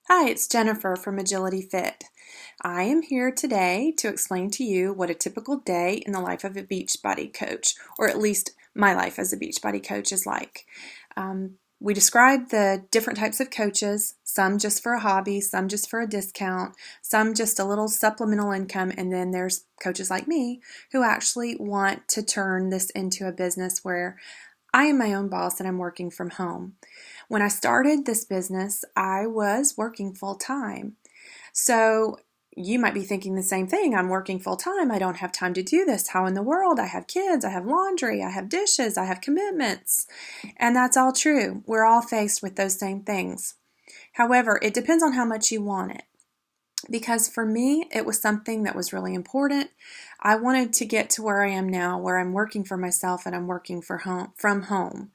Hi, it's Jennifer from Agility Fit. I am here today to explain to you what a typical day in the life of a Beachbody coach, or at least my life as a Beachbody coach, is like. We describe the different types of coaches, some just for a hobby, some just for a discount, some just a little supplemental income, and then there's coaches like me who actually want to turn this into a business where I am my own boss and I'm working from home. When I started this business, I was working full time. So you might be thinking the same thing. I'm working full time. I don't have time to do this. How in the world? I have kids, I have laundry, I have dishes, I have commitments. And that's all true. We're all faced with those same things. However, it depends on how much you want it. Because for me, it was something that was really important. I wanted to get to where I am now, where I'm working for myself and I'm working from home.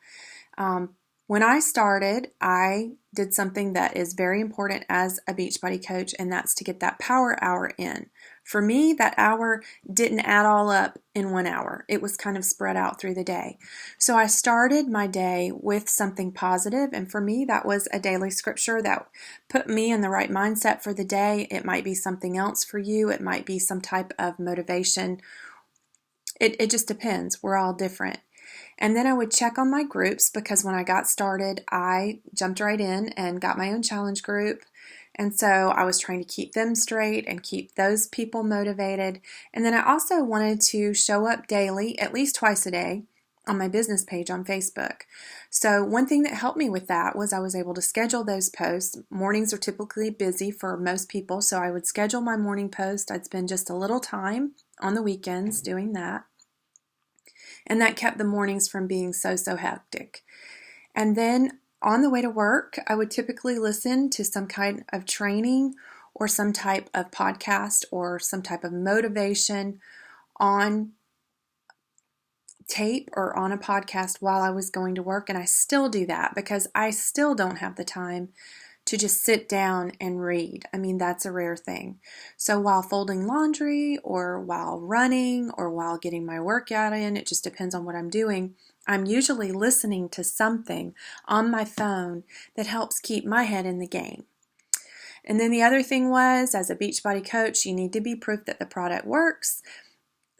When I started, I did something that is very important as a Beachbody coach, and that's to get that power hour in. For me, that hour didn't add all up in 1 hour. It was kind of spread out through the day. So I started my day with something positive, and for me, that was a daily scripture that put me in the right mindset for the day. It might be something else for you. It might be some type of motivation. It just depends. We're all different. And then I would check on my groups because when I got started, I jumped right in and got my own challenge group. And so I was trying to keep them straight and keep those people motivated. And then I also wanted to show up daily, at least twice a day, on my business page on Facebook. So one thing that helped me with that was I was able to schedule those posts. Mornings are typically busy for most people, so I would schedule my morning post. I'd spend just a little time on the weekends doing that. And that kept the mornings from being so hectic. And then on the way to work, I would typically listen to some kind of training or some type of podcast or some type of motivation on tape or on a podcast while I was going to work. And I still do that because I still don't have the time to just sit down and read. I mean, that's a rare thing. So while folding laundry or while running or while getting my workout in, it just depends on what I'm doing, I'm usually listening to something on my phone that helps keep my head in the game. And then the other thing was, as a Beachbody coach, you need to be proof that the product works,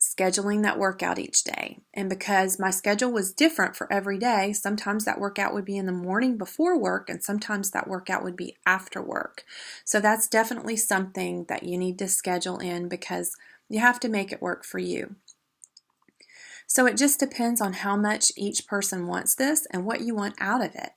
scheduling that workout each day. And because my schedule was different for every day, sometimes that workout would be in the morning before work and sometimes that workout would be after work. So that's definitely something that you need to schedule in because you have to make it work for you. So it just depends on how much each person wants this and what you want out of it.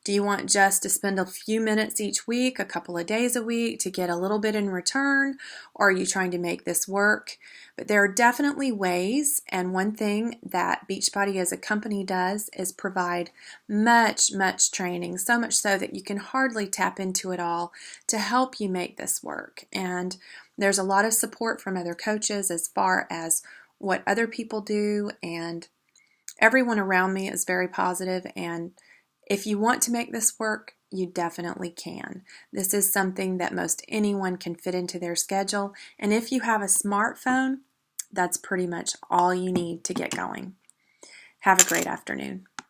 Do you want just to spend a few minutes each week, a couple of days a week to get a little bit in return? Or are you trying to make this work? But there are definitely ways, and one thing that Beachbody as a company does is provide much training, so much so that you can hardly tap into it all to help you make this work. And there's a lot of support from other coaches as far as what other people do, and everyone around me is very positive, and if you want to make this work, you definitely can. This is something that most anyone can fit into their schedule, and if you have a smartphone, that's pretty much all you need to get going. Have a great afternoon.